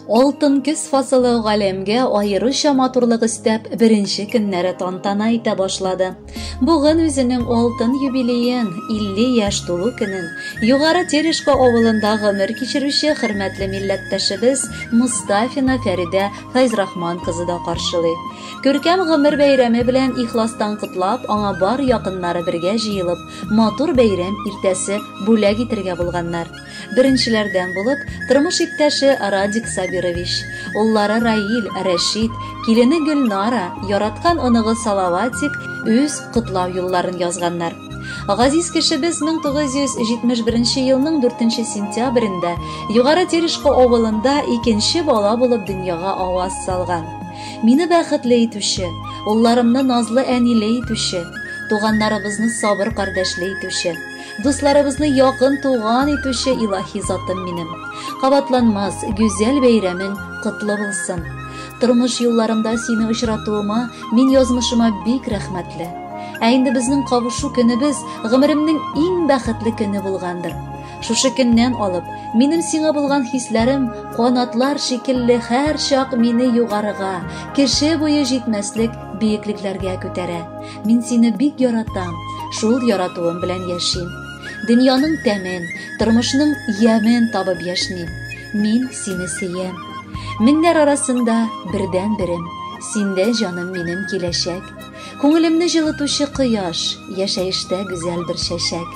Алтын көз фасылы галәмгә аеруча матурлык истәп беренче көннәре тантана итә башлады. Бүген үзенең алтын юбилеен, 50 яшь тулу көнен Югары Терешко авылында гомер кичерүче хөрмәтле милләттәшебез Мустафина Фәридә Фәйзрахман кызы да каршылый. Күркәм гомер бәйрәме белән ихластан котлап, аңа бар якыннары бергә җыелып, матур бәйрәм иртәсе бүләк итәргә булганнар. Беренчеләрдән булып, тормыш иптәше Радик Сабирович, уллары Раил, Рәшид, килене Гөлнара, яраткан оныгы Салаватик үз котлау юлларын язганнар. Газиз кешебез 1971 елның 4 сентябрендә Югары Терешко авылында икенче бала булып дөньяга аваз салган. Мине бәхетле итүче, улларымны назлы әниле итүче, туганнарыбызны сабыр кардәшле итүче, дусларыбызны якын туган итүче илаһи затым минем. Кабатланмас гүзәл бәйрәмең котлы булсын. Тормыш юлларымда сине очратуыма, мин язмышыма бик рәхмәтле. Ә инде безнең кавышу көнебез гомеремнең иң бәхетле көне булгандыр. Шушы көннән алып, минем сиңа булган хисләрем канатлар шикелле һәр чак мине югарыга, кеше буе җитмәслек биеклекләргә күтәрә. Мин сине бик яратам, шул яратуым белән яшим. Дөньяның тәмен, тормышның ямен табып яшним. Мин сине сөям. Меңнәр арасында бердән-берем, синдә җаным минем киләчәк. Күңелемне җылытучы кояш, яшәештә гүзәл бер чәчәк.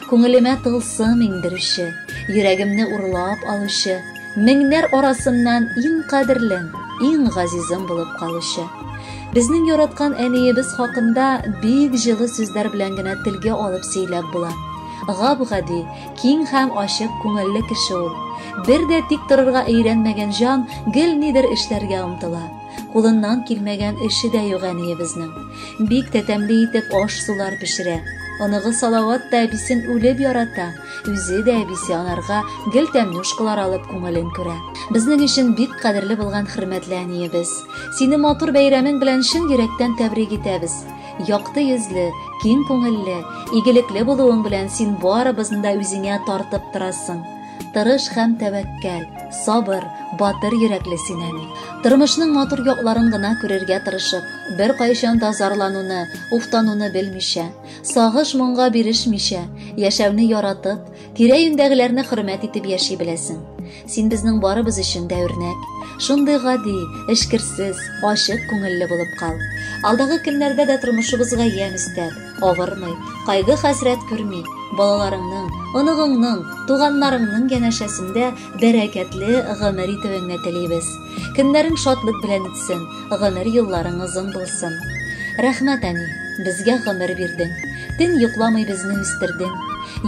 Күңелемә тылсым иңдерүче, йөрәгемне урлап алучы, меңнәр арасыннан иң кадерлем, иң газизым булып калучы. Безнең яраткан әниебез хакында бик җылы сүзләр белән генә телгә алып сөйләп була. Габгади, киң һәм ачык күңелле кеше ул. Бер дә тик торырга өйрәнмәгән җан гел нидер эшләргә омтыла. Кулыннан килмәгән эше дә юк әниебезнең. Бик тәтәмле итеп аш-сулар пешерә. Оныгы Салават та әбисен үлеп ярата. Үзе дә әбисе анарга гел тәмнушкалар алып күңелен күрә. Безнең өчен бик кадерле булган хөрмәтле әниебез. Сине матур бәйрәмең белән чын йөрәктән тәбрик итәбез. Якты йөзле, киң күңелле, игелекле булуың белән син барыбызны да үзеңә тартып торасың. Тырыш һәм тәвәккәл, сабыр, батыр йөрәкле син әни. Тормышның матур якларын гына күрергә тырышып, бер кайчан да зарлануны, уфтануны белмичә, сагыш моңга бирешмичә, яшәүне яратып, тирә-юньдәгеләрне хөрмәт итеп яши беләсең. Син безнең барыбыз өчен дә үрнәк. Шундый гади, эшкерсез, ачык күңелле булып кал. Алдагы көннәрдә дә тормышыбызга ямь өстәп, авырмый, кайгы-хәсрәт күрми, балаларыңның, оныгыңның, туганнарыңның янәшәсендә бәрәкәтле гомер итүеңне телибез. Көннәрең шатлык белән үтсен, гомер елларың озын булсын. Рәхмәт әни, безгә гомер бирдең. Төн йокламый безне үстердең.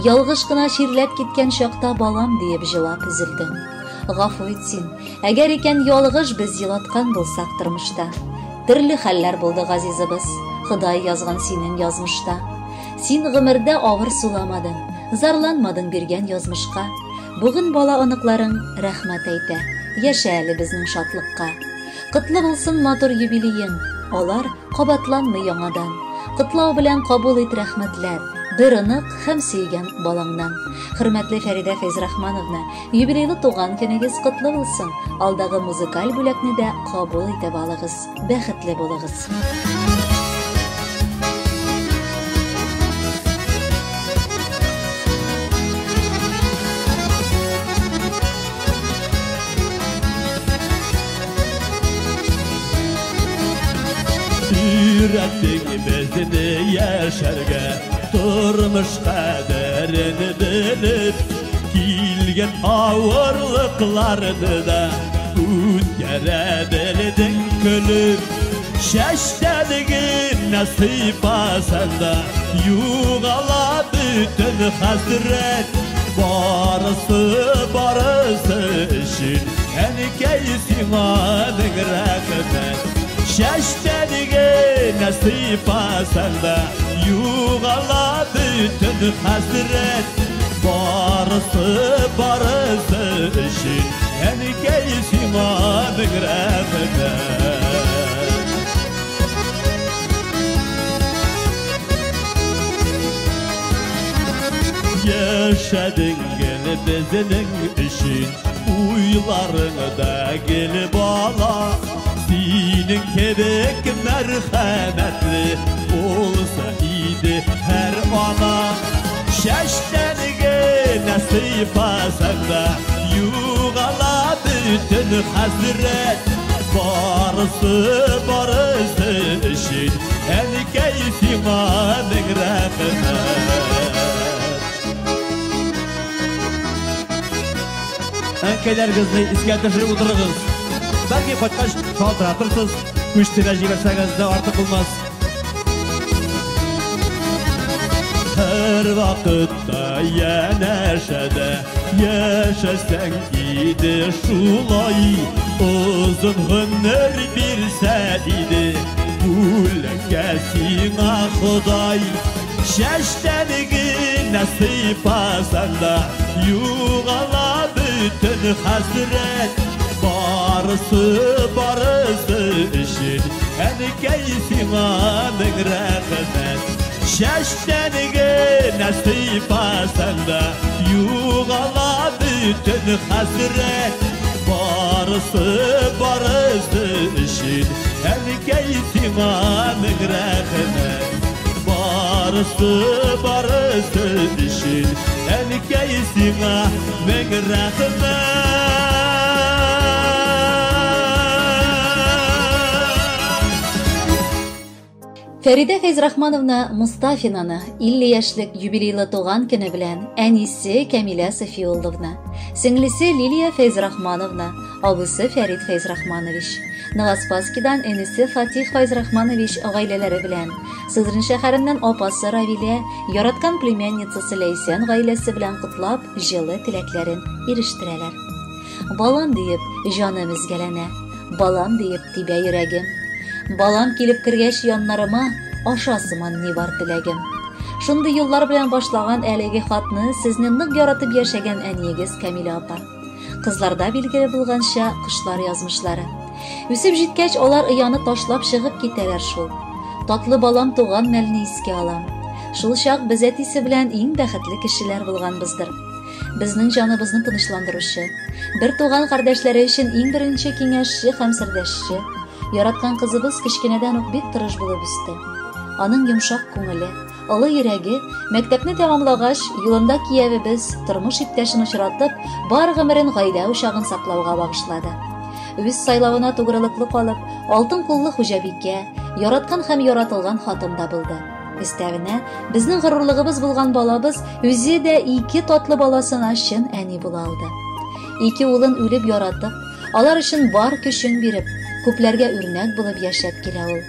Ялгыш кына чирләп киткән чакта балам диеп җылап üzелдең. Гафу ит син, әгәр икән ялгыш без елаткан булсак тормышта. Төрле хәлләр булды газизыбыз, Ходай язган синең язмышта. Син гомердә авыр суламадың, зарланмадың биргән язмышка. Бүген бала оныкларың рәхмәт әйтә, яшә әле безнең шатлыкка. Котлы булсын матур юбилеең, алар кабатланмый яңадан. Котлау белән кабул ит рәхмәтләр, бер онык һәм сөйгән балаңнан. Хөрмәтле Фәридә Фәйзрахмановна, юбилейлы туган көнегез котлы булсын. Алдагы музыкаль бүләкне дә кабул итеп алыгыз. Бәхетле булыгыз. Yürekteki bezini yaşarga, turmuş kaderini bilip, kilgen ağırlıklarını da ütkere bildin külüp. Şeşteligin nasip asanda, yuğala bütün hasret, barısı için, enkeysin anın rağmen. Şeştelige nasip asanda, yuğala bütün hasret, barısı için, enkeysin anın rağmen. Yaşadın gene bezinin için, Uylarında gel bala Senin kebek merhametli olsa iyiydi her ana Şeştenige nasip sende Yuğala bütün hazret Barısı işin En keyfima rahmet En keder kızı İskender'e otururuz Belki koçkaş kaldıratırsız Müşterici verseniz de artık olmaz Her vakitte yeneşede Yaşasen gidi şulay Uzun hünür bir seydi Bulkesin Xuday Şeştenigi nasip sende Yuğala bütün hasret Barısı işin En keyfima rahmet Şeştenigi nasip sende Yuğala bütün hasret Barısı işin En keyfima rahmet Barısı işin En keyfima rahmet Фәридә Фәйзрахмановна Мустафинаны 50 яшьлек юбилейлы туган көне белән әнисе Камилә Софиулловна, сеңлесе Лилия Фәйзрахмановна, абысы Фәрид Фәйзрахманович, Новоспасскидан әнисе Фатих Фәйзрахманович гаиләләре белән, Сызрын шәһәреннән апасы Равилә, яраткан племянницасы Ләйсән гаиләсе белән котлап, җылы теләкләрен ирештерәләр. Балам диеп җаным изгәләнә, балам диеп тибә йөрәгем. Балам килеп кергәч яннарыма, ашасыман ни бар теләгем. Шундый юллар белән башлаган әлеге хатны сезне нык яратып яшәгән әниегез Камилә апа. Кызларда билгеле булганча кышлар язмышлары. Үсеп җиткәч алар ыяны ташлап чыгып китәләр шул. Татлы балам туган мәлне искә алам. Шул чак без әтисе белән иң бәхетле кешеләр булганбыздыр. Безнең җаныбызны тынычландыручы, бер туган кардәшләре өчен иң беренче киңәшче һәм сердәшче. Яраткан кызыбыз кичкенәдән үк бик тырыш булып үсте. Аның йомшак күңеле, олы йөрәге, мәктәпне тәмамлагач, юлында киявебез, тормыш иптәшен очратып, бар гомерен гаилә учагын саклауга багышлады. Үз сайлавына тугрылыклы калып, алтын куллы хуҗабикә, яраткан һәм яратылган хатында булды. Өстәвенә, безнең горурлыгыбыз булган балабыз үзе дә 2 татлы баласына чын әни була алды. 2 улын үлеп яратып, алар өчен бар көчен биреп, күпләргә үрнәк булып яшәп килә ул.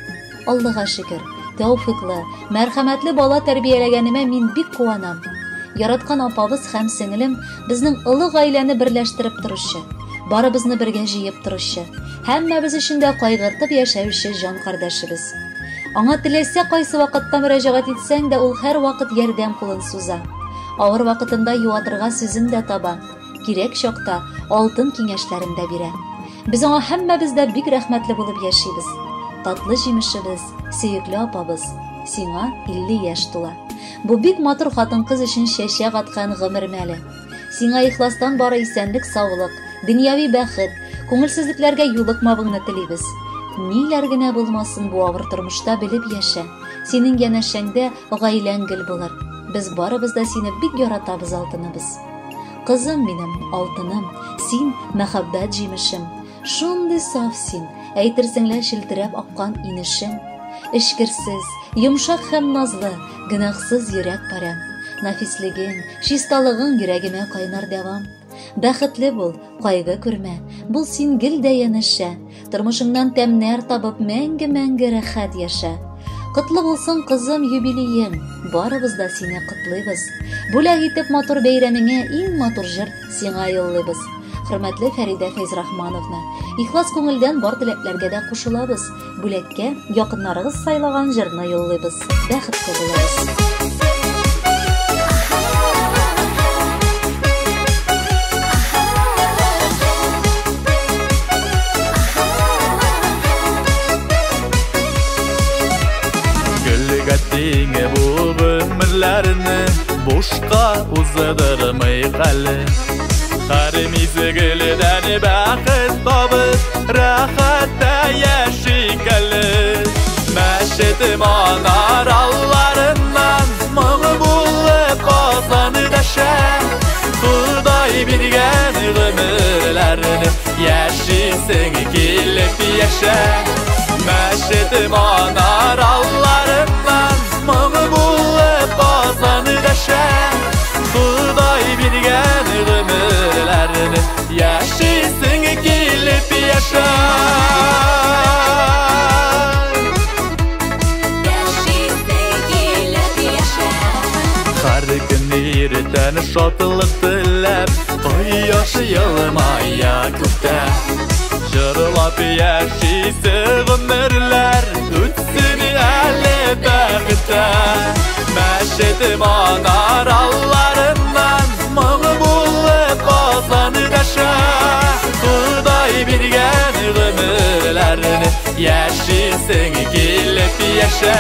Аллаһка шөкер, тәүфиклы, мәрхәмәтле бала тәрбияләгәнемә мин бик куанам. Яраткан апабыз һәм сеңлем безнең олы гаиләне берләштереп торучы, барыбызны бергә җыеп торучы, һәммәбез өчен дә кайгыртып яшәүче җан кардәшебез. Аңа теләсә кайсы вакытта мөрәҗәгать итсәң дә ул һәр вакыт ярдәм кулын суза. Авыр вакытында юатырга сүзен дә таба, кирәк чакта алтын киңәшләрен дә бирә. Biz аңа һәммәбез дә бик рәхмәтле булып яшибез. Татлы җимешебез, сөекле апабыз, сиңа 50 яшь тула. Бу бик матур хатын-кыз өчен чәчәк аткан гомер мәле. Сиңа ихластан бары исәнлек, саулык, дөньяви бәхет, күңелсезлекләргә юлыкмавыңны телибез. Ниләр генә булмасын бу авыр тормышта белеп яшә. Синең янәшәңдә гаиләң гел булыр. Без барыбыз да сине бик яратабыз, алтыныбыз. Кызым минем, алтыным, син мәхәббәт җимешем. Шундый саф син, әйтерсеңләр шилтерәп аккан инешем. Эшкерсез, йомшак һәм назлы, гөнаһсыз йөрәк парам. Нафислегең, чисталыгың йөрәгемә кайнар дәвам. Бәхетле бул, кайгы күрмә, бул син гел дә янәшә. Тормышыңнан тәмнәр табып, мәңге-мәңге рәхәт яшә. Котлы булсын кызым юбилеең, барыбыз да сине котлыйбыз. Бүләк итеп матур бәйрәмеңә иң матур җыр сиңа юллыйбыз. Хөрмәтле Фәридә Фәйзрахмановна, ихлас күңелдән бар теләкләргә дә кушылабыз. Бүләккә якыннарыгыз сайлаган җырны юллыйбыз. Бәхетле булыгыз. Гөлгәтеңе бу гомерләрне бушка уздырмый хәле. Харымизгеле yaşa. Məşedim anar allarından, mığı bulup bazanı daşa. Xuday bilgen ömürlerini, yaşaysın gelip yaşa. Her gün yerden şatılık dilep, koyaş yılmaya küpte. Jırlap yaşaysın ömürler, ütsün eli bəxtə. Məşedim anar allarından, mığı bulup bazanı daşa. Xuday bilgen ömürlerini, yaşaysın gelip yaşa.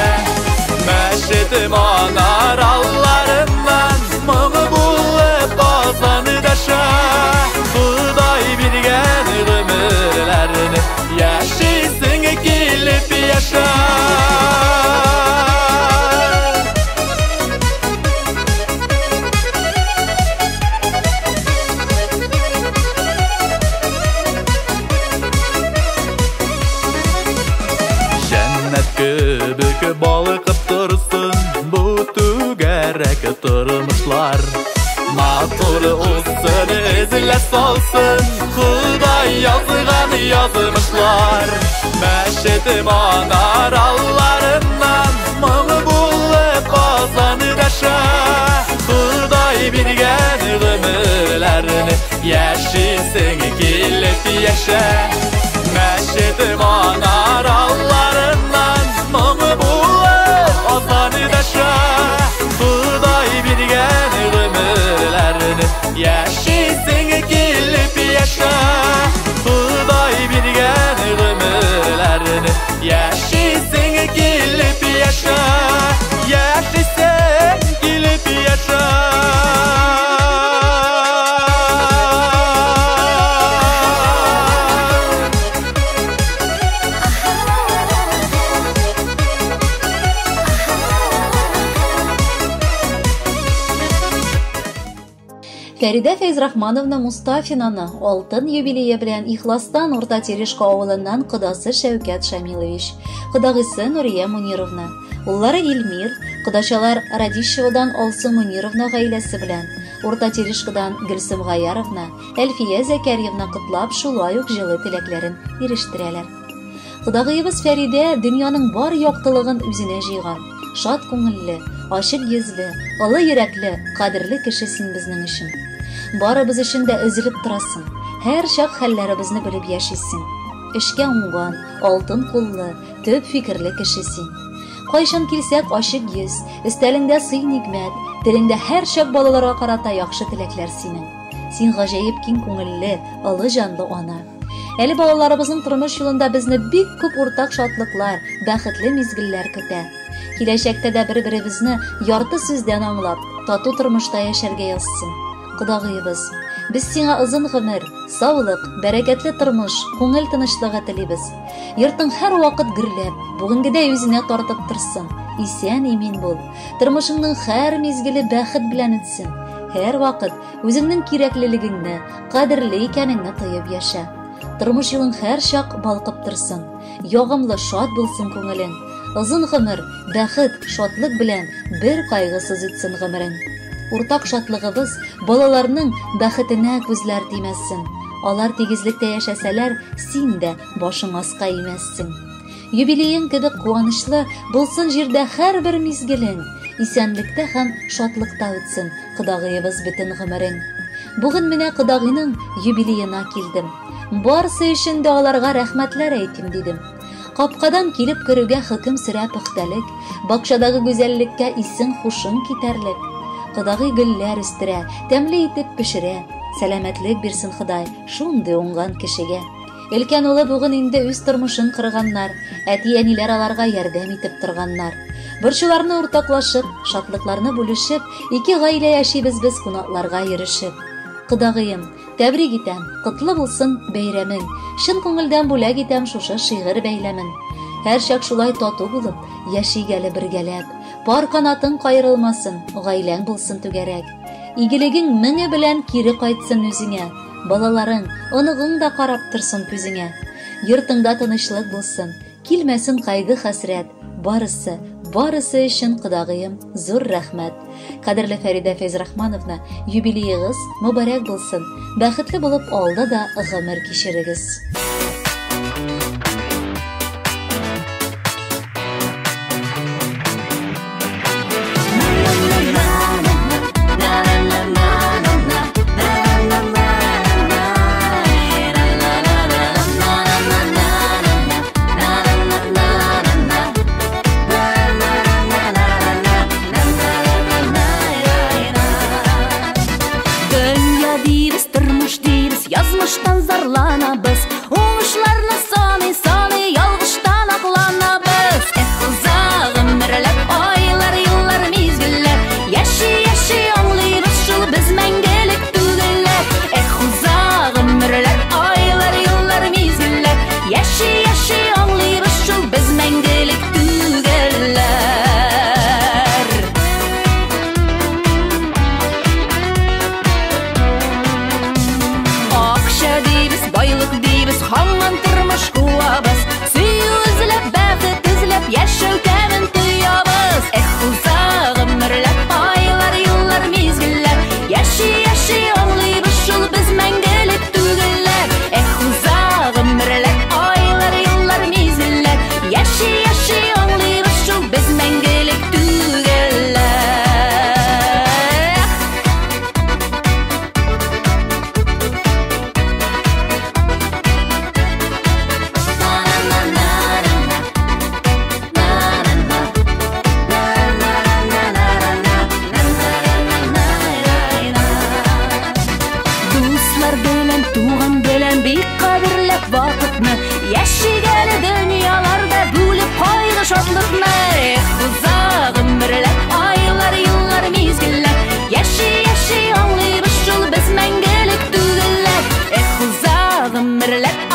Məşedim anar allarından, mığı bulup bazanı daşa. Xuday bilgen ömürlerini, yaşaysın gelip yaşa. Köbük balıkıp dursun bu tügerek durmuşlar. Maturu olsun ezile solsun, Xuday yazgan yazmışlar. Məşedim anar allarından, mığı bulup bazanı daşa. Xuday bilgen ömürlerini, yaşaysın gelip yaşa. Məşedim anar allarından, mığı bulup bazanı daşa. Xuday bilgen ömürlerini, yaşaysın gelip yaşa. Xuday bilgen ömürlerini, yaşaysın gelip yaşa. Yaşaysın gelip yaşa. Фәридә Фәйзрахмановна Мустафинаны алтын юбилейы белән Ихластан Урта Терешка авылыннан кодасы Шәүкәт Шамилович, кодагысы Нурия Мунировна, уллары Илмир, кодачалар Радищевадан Алсу Мунировна гаиләсе белән, Урта Терешкадан Гөлсем Гаяровна, Әлфия Зәкәрьевна котлап шулай ук җылы теләкләрен ирештерәләр. Кодагыебыз Фәридә дөньяның бар яктылыгын үзенә җыйган, шат күңелле, ачык йөзле, олы йөрәкле, кадерле кеше син безнең өчен. Барыбыз өчен дә өзелеп торасың, һәр чак хәлләребезне белеп яшисең. Эшкә уңган, алтын куллы, төп фикерле кеше син. Кайчан килсәк ачык йөз, өстәлеңдә сый-нигъмәт, телеңдә һәр чак балаларга карата яхшы теләкләр синең. Син гаҗәеп киң күңелле, олы җанлы ана. Әле балаларыбызның тормыш юлында безне бик күп уртак шатлыклар, бәхетле мизгелләр көтә. Киләчәктә дә бер-беребезне ярты сүздән аңлап, тату тормышта яшәргә язсын. Кодагыебыз, без сиңа озын гомер, саулык, бәрәкәтле тормыш, күңел тынычлыгы телибез. Йортың һәр вакыт гөрләп, бүгенгедәй үзенә тартып торсын. Исән-имин бул. Тормышыңның һәр мизгеле бәхет белән үтсен. Һәр вакыт үзеңнең кирәклелегеңне, кадерле икәнеңне тоеп яша. Тормыш юлың һәр чак балкып торсын. Ягымлы, шат булсын күңелең. Озын гомер, бәхет, шатлык белән бер кайгысыз үтсен гомерең. Уртак шатлыгыбыз балаларның бәхетенә күзләр тимәсен. Алар тигезлектә яшәсәләр, син дә башың аска имәссең. Юбилейың кебек куанычлы булсын җирдә һәрбер мизгелең. Исәнлектә һәм шатлыкта үтсен кодагыебыз бөтен гомерең. Бүген менә кодагыйның юбилеена килдем. Барсы өчен дә аларга рәхмәтләр әйтим дидем. Капкадан килеп керүгә хөкем сөрә пөхтәлек, бакчадагы гүзәллеккә исең хушың китәрлек. Кодагый гөлләр үстерә, тәмле итеп пешерә. Сәламәтлек бирсен Ходай шундый уңган кешегә. Өлкән улы бүген инде үз тормышын кырганнар, әти-әниләр аларга ярдәм итеп торганнар. Борчуларны уртаклашып, шатлыкларны бүлешеп, ике гаилә яшибез без кунакларга йөришеп. Кодагыем, тәбрик итәм, котлы булсын бәйрәмең. Шын күңелдән бүләк итәм шушы шигырь бәйләмен. Һәр чак шулай тату булып, яшигәле бергәләп. Пар канатың кайрылмасын, гаиләң булсын түгәрәк. Игелегең меңе белән кире кайтсын үзеңә. Балаларың, оныгың да карап торсын күзеңә. Йортыңда тынычлык булсын, килмәсен кайгы хәсрәт. Барысы өчен Кудагыем зур рәхмәт. Кадерле Фәридә Фәйзрахмановна, юбилеегыз мөбарәк булсын. Бәхетле булып алда да гомер кичерегез. Yazmıştan zarlanabız, uğuşlarla sani yalgıştan aklanabız. Uzağım mirlep aylar yıllar mizgiller, yaşı anlayırız şul biz mengelik tügüller. Uzağım mirlep aylar yıllar mizgiller, yaşı anlayırız şul biz mengelik tügüller. Baylık deybiz, hamman turmuş kuvabız. Suyu izlep, bəxit izlep, yaşıl təmin tuyabız. Uzağım mirlep aylar yıllar mizgiller, yaşı anlayırız şul biz mengelik tügüller. Uzağım mirlep aylar yıllar mizgiller, yaşı anlayırız şul biz mengelik tügüller. Tuğan bilen bir kadirlep vakitni, yaşigeli dünyalarda bölüp koydu şadlıkni. Uzağım mirlep aylar yıllar mizgiller, yaşı anlayırız şul biz mengelik tügüller. Uzağım mirlep